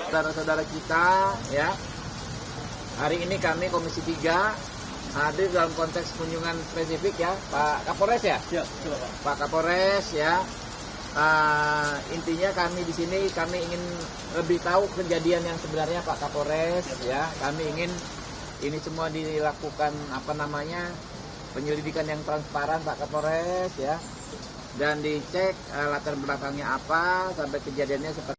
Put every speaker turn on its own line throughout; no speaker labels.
Saudara-saudara kita ya, hari ini kami Komisi 3 hadir dalam konteks kunjungan spesifik ya Pak Kapolres ya, Pak Kapolres ya. Intinya kami di sini kami ingin lebih tahu kejadian yang sebenarnya Pak Kapolres ya. Kami ingin ini semua dilakukan penyelidikan yang transparan Pak Kapolres ya, dan dicek latar belakangnya apa sampai kejadiannya seperti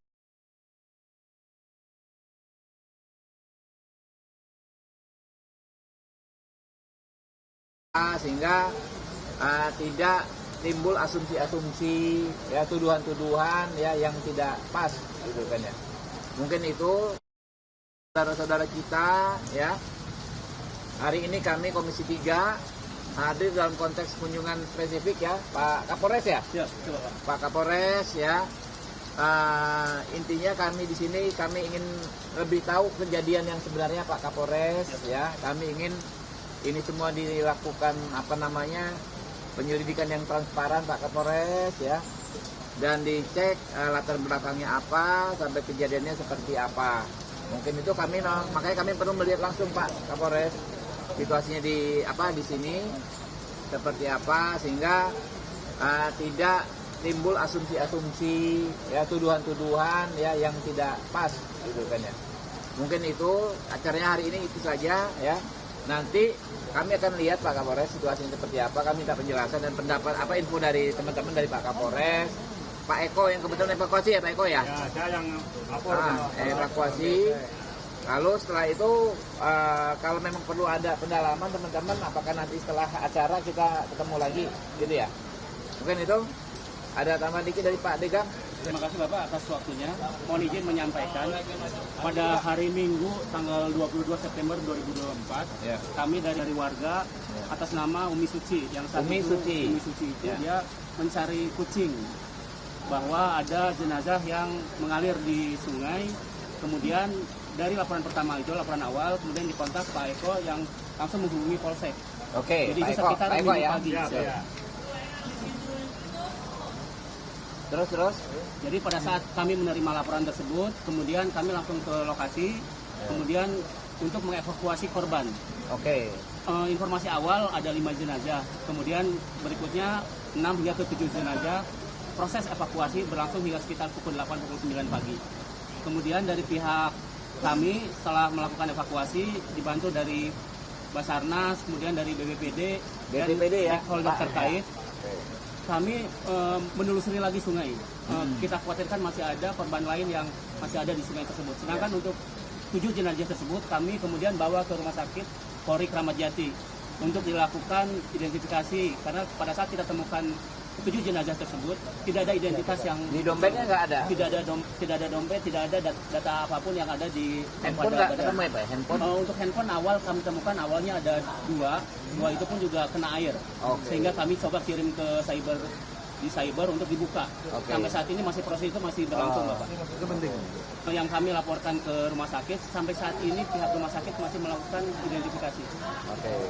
sehingga tidak timbul asumsi-asumsi ya, tuduhan-tuduhan ya yang tidak pas gitu kan ya. Mungkin itu saudara-saudara kita ya. Hari ini kami Komisi 3 hadir dalam konteks kunjungan spesifik ya Pak Kapolres ya. Pak Kapolres ya. Intinya kami di sini kami ingin lebih tahu kejadian yang sebenarnya Pak Kapolres ya. Kami ingin ini semua dilakukan penyelidikan yang transparan Pak Kapolres ya, dan dicek latar belakangnya apa sampai kejadiannya seperti apa. Mungkin itu makanya kami perlu melihat langsung Pak Kapolres situasinya di sini seperti apa, sehingga tidak timbul asumsi-asumsi ya, tuduhan-tuduhan ya yang tidak pas gitu kan ya. Mungkin itu acaranya hari ini itu saja ya. Nanti kami akan lihat Pak Kapolres situasinya seperti apa. Kami minta penjelasan dan pendapat info dari teman-teman dari Pak Kapolres, Pak Eko yang kebetulan evakuasi ya Pak Eko ya. Ya, saya yang lapor. Evakuasi. Lalu setelah itu kalau memang perlu ada pendalaman teman-teman, apakah nanti setelah acara kita ketemu lagi gitu ya. Mungkin itu ada tambahan dikit dari Pak Degang.
Terima kasih Bapak atas waktunya. Mohon izin menyampaikan pada hari Minggu tanggal 22 September 2024 kami dari warga atas nama Umi Suci yang Umi Suci itu dia mencari kucing, bahwa ada jenazah yang mengalir di sungai. Kemudian dari laporan pertama itu, laporan awal, kemudian dikontak Pak Eko yang langsung menghubungi Polsek.
Oke,
jadi itu sekitar Minggu pagi.
Terus.
Jadi pada saat kami menerima laporan tersebut, kemudian kami langsung ke lokasi, kemudian untuk mengevakuasi korban.
Oke.
Informasi awal ada 5 jenazah, kemudian berikutnya 6 hingga ke 7 jenazah. Proses evakuasi berlangsung hingga sekitar pukul 8 pukul 9 pagi. Kemudian dari pihak kami setelah melakukan evakuasi dibantu dari Basarnas, kemudian dari BPBD dan stakeholder terkait. Kami menelusuri lagi sungai. Kita khawatirkan masih ada korban lain yang masih ada di sungai tersebut. Sedangkan untuk 7 jenazah tersebut kami kemudian bawa ke Rumah Sakit Polri Kramat Jati untuk dilakukan identifikasi, karena pada saat kita temukan 7 jenazah tersebut tidak ada identitas yang
di dompetnya nggak ada.
Tidak ada dompet, tidak ada data apapun yang ada di
handphone. Nggak ketemu ya Pak? Handphone?
Untuk handphone awal kami temukan awalnya ada 2 itu pun juga kena air. Sehingga kami coba kirim ke cyber untuk dibuka. Sampai saat ini proses itu masih berlangsung Bapak.
Itu penting.
Yang kami laporkan ke rumah sakit, sampai saat ini pihak rumah sakit masih melakukan identifikasi.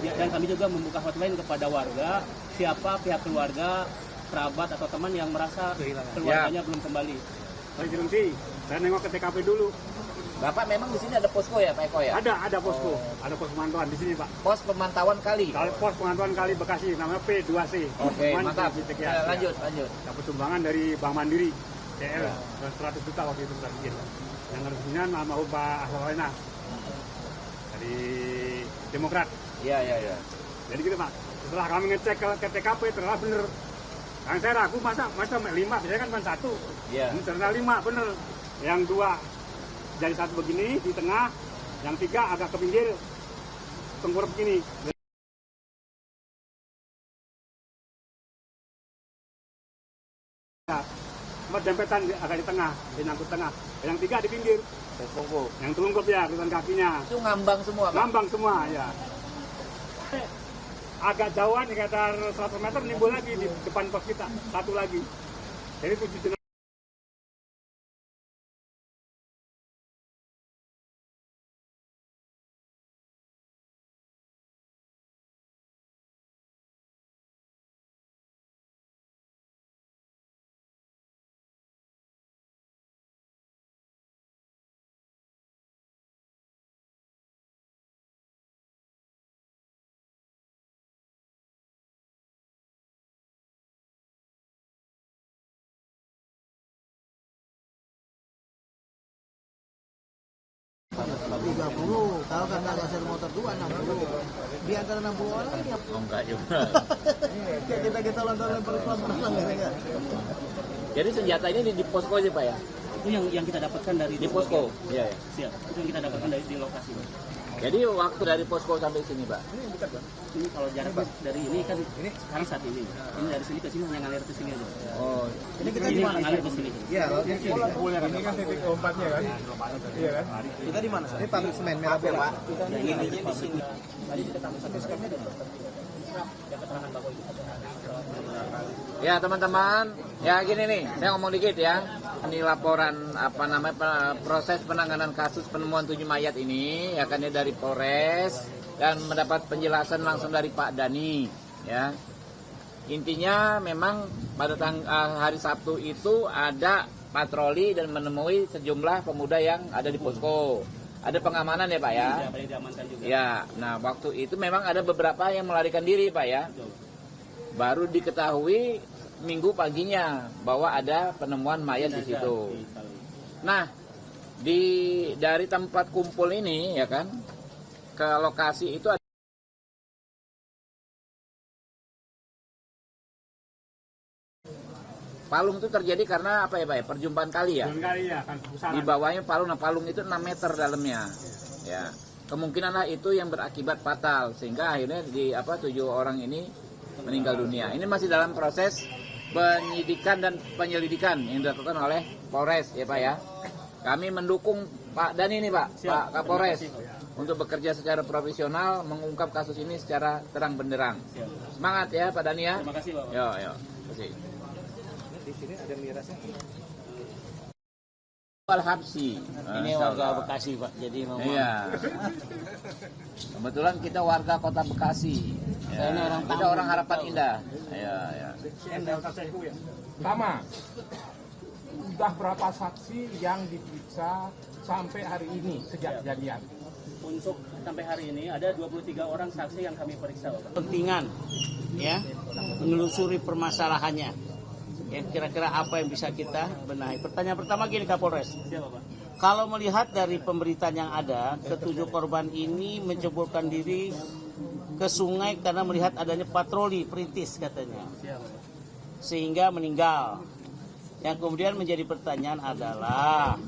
Dan kami juga membuka hotline kepada warga, siapa pihak keluarga, kerabat atau teman yang merasa keluarganya belum kembali.
Pak Jerungsi, saya nengok ke TKP dulu.
Bapak memang di sini ada posko ya Pak Eko ya?
Ada posko, ada pos pemantauan di sini Pak.
Pos pemantauan kali.
Kalau pos pemantauan kali Bekasi namanya P2C.
Oke,
Cuman
mantap.
titik
Ya,
ya.
lanjut.
Dapat sumbangan dari Bank Mandiri, CL, 100 juta waktu itu kita bikin. Yang resminya nama Pak Ahwalena dari Demokrat.
Iya.
Jadi gitu Pak. Setelah kami ngecek ke TKP ternyata bener. Kan saya ragu masa 5, biasanya kan cuma 1.
Iya.
Ini ternyata 5 bener. Yang 2 jadi 1 begini di tengah, yang 3 agak ke pinggir tengkurap begini. Empat dempetan agak di tengah, di nyangkut tengah. Yang 3 di pinggir. Yang telungkup ya, kelihatan kakinya.
Itu ngambang semua Pak?
Ngambang semua ya. Agak jauhan sekitar 100 meter nimbul lagi di depan pos kita, 1 lagi. Jadi 7 jenazah.
Kalau kata dasar motor 2 60. Di antara 60 orang ini
Oh enggak juga.
kita lontaran perempuan enggak.
Jadi senjata ini di posko aja Pak ya?
Itu yang kita dapatkan dari
Di posko? Iya.
Siap. Itu yang kita dapatkan di lokasi.
Jadi waktu dari posko sampai sini Pak?
Ini kalau jarak dari ini kan sekarang saat ini. Ini dari sini ke sini hanya ngalir ke sini aja.
Oh,
Ini kita
Ini
di mana?
ngalir ke sini.
Iya, di sini.
Ini kan titik lompatnya kan? Iya kan?
Kita di mana? Ini pabrik semen merah putih, Pak.
Ininya di sini. Tadi kita tambah satu skemnya dulu.
ya teman-teman, ya gini nih, saya ngomong dikit ya. Ini laporan proses penanganan kasus penemuan 7 mayat ini, ya kan ya dari Polres dan mendapat penjelasan langsung dari Pak Dani, ya. Intinya memang pada hari Sabtu itu ada patroli dan menemui sejumlah pemuda yang ada di posko. Ada pengamanan ya Pak ya?
Ada diamankan juga.
Ya, nah waktu itu memang ada beberapa yang melarikan diri Pak ya. Baru diketahui minggu paginya bahwa ada penemuan mayat di situ. Nah, dari tempat kumpul ini ya kan ke lokasi itu ada palung itu terjadi karena apa ya Pak ya? Perjumpaan kali ya.
ya kan
Di bawahnya palung, nah palung itu 6 meter dalamnya. Ya. Kemungkinan itu yang berakibat fatal sehingga akhirnya 7 orang ini meninggal dunia. Ini masih dalam proses penyidikan dan penyelidikan yang dilakukan oleh Polres ya Pak ya. Kami mendukung Pak Dani ini Pak, Pak Kapolres untuk bekerja secara profesional mengungkap kasus ini secara terang benderang. Semangat ya Pak Dani ya.
Terima kasih Bapak.
Yo. Terima kasih.
Di sini ada mirasnya.
Al-Habsi.
Ini warga Bekasi, Pak. Jadi memang
Iya. Kebetulan kita warga Kota Bekasi. Ya. Kita orang Harapan Indah. Ya.
Pertama, sudah berapa saksi yang diperiksa sampai hari ini sejak kejadian?
Untuk sampai hari ini ada 23 orang saksi yang kami periksa Bapak.
pentingan ya menelusuri permasalahannya. Ya kira-kira apa yang bisa kita benahi. Pertanyaan pertama gini Kapolres.
Siap Bapak.
Kalau melihat dari pemberitaan yang ada, ketujuh korban ini menceburkan diri ke sungai karena melihat adanya patroli perintis katanya.
Siap Bapak.
Sehingga meninggal. Yang kemudian menjadi pertanyaan adalah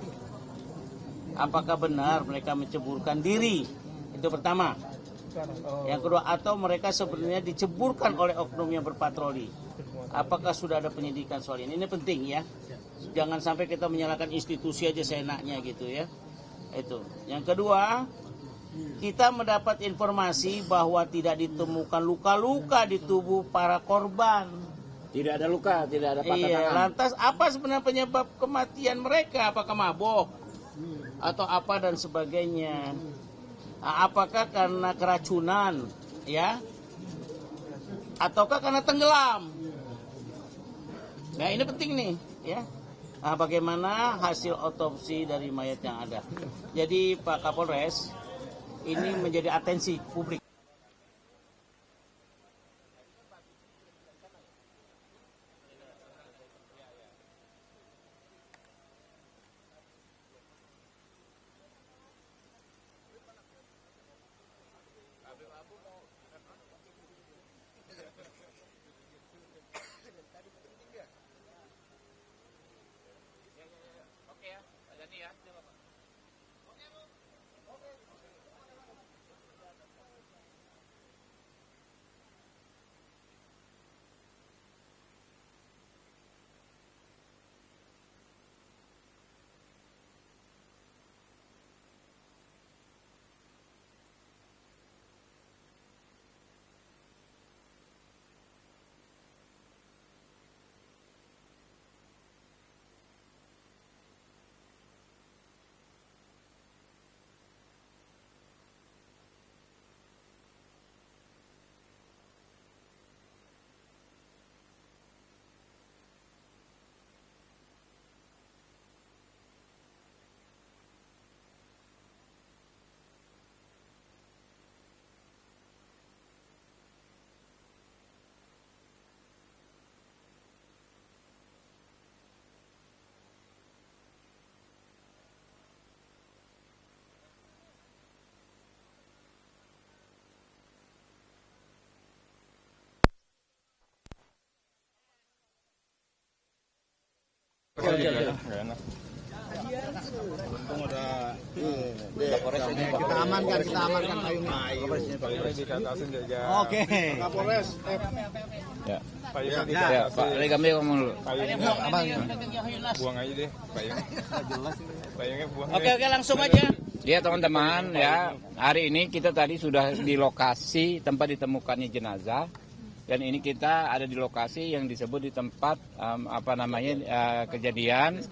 apakah benar mereka menceburkan diri? Itu pertama. Yang kedua, atau mereka sebenarnya diceburkan oleh oknum yang berpatroli. Apakah sudah ada penyidikan soal ini? Ini penting ya. Jangan sampai kita menyalahkan institusi aja seenaknya gitu ya. Itu. Yang kedua, kita mendapat informasi bahwa tidak ditemukan luka-luka di tubuh para korban.
Tidak ada luka, tidak ada patah
Iya,
tangan.
lantas apa sebenarnya penyebab kematian mereka? Apakah mabok? Atau apa dan sebagainya? Nah, apakah karena keracunan? Ya? Ataukah karena tenggelam? Nah ini penting nih, ya. bagaimana hasil otopsi dari mayat yang ada. Jadi Pak Kapolres, ini menjadi atensi publik.
Kita amankan payungnya.
Oke.
Kapolres.
Ya.
Ya, Pak. Lagi kami ngomong dulu.
Buang aja deh payungnya. Payungnya buang.
Oke, langsung aja.
Ya teman-teman ya, hari ini kita tadi sudah di lokasi tempat ditemukannya jenazah. Dan ini kita ada di lokasi yang disebut di tempat kejadian,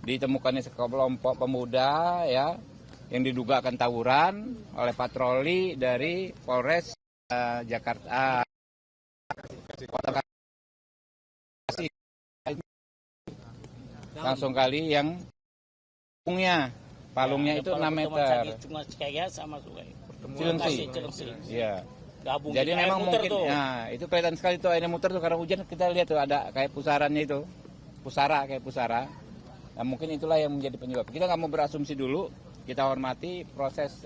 ditemukannya sekelompok pemuda ya yang diduga akan tawuran oleh patroli dari Polres Jakarta. Langsung kali yang palungnya itu 6 meter.
Cuma kayak sama sungai.
Cilengsi. Iya.
Gabung.
Jadi memang mungkin,
tuh.
nah itu kelihatan sekali tuh airnya muter tuh karena hujan kita lihat tuh ada kayak pusarannya itu, kayak pusara. Nah, mungkin itulah yang menjadi penyebab. Kita nggak mau berasumsi dulu, kita hormati proses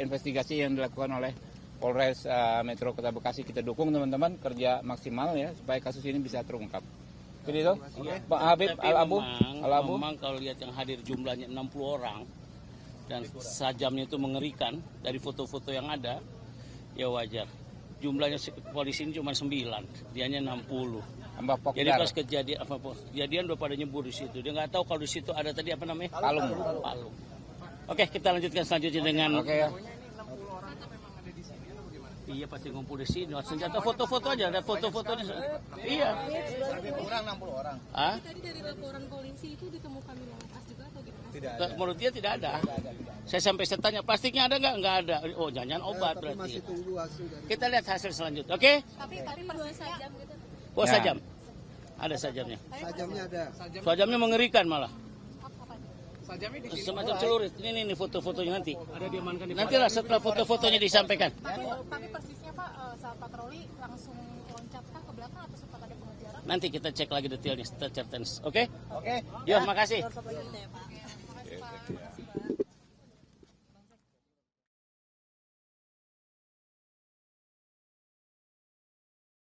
investigasi yang dilakukan oleh Polres Metro Kota Bekasi. Kita dukung teman-teman kerja maksimal ya supaya kasus ini bisa terungkap. Jadi itu, Pak Habib Al-Abu.
Memang kalau lihat yang hadir jumlahnya 60 orang dan sajamnya itu mengerikan dari foto-foto yang ada. Ya wajar. Jumlahnya polisi ini cuma 9, dianya 60. Jadi pas kejadian udah pada nyebur di situ. Dia nggak tahu kalau di situ ada tadi apa namanya? Palung. Oke, kita lanjutkan selanjutnya dengan.
Oke ya.
Iya pasti ngumpul di sini. Senjata foto-foto aja, ada foto-fotonya. Iya.
Kurang 60 orang.
Hah?
Tadi dari laporan polisi itu ditemukan minuman keras juga atau gimana?
Tidak.
Menurut dia tidak ada. Saya sampai tanya plastiknya ada nggak? Nggak ada. Oh jangan obat berarti.
Masih tunggu hasil dari...
Kita lihat hasil selanjutnya. Oke?
Tapi persisnya jam gitu.
Oh sajam. Ada sajamnya.
Sajamnya ada.
Sajamnya mengerikan malah.
Apa?
Semacam celurit. Ini foto-fotonya nanti. Ada diamankan di nantilah setelah foto-fotonya disampaikan.
Tapi persisnya Pak saat patroli langsung loncatkan ke belakang atau sempat ada pengejaran?
Nanti kita cek lagi detailnya. Kita cek. Oke?
Oke.
Yo, makasih.
Pak.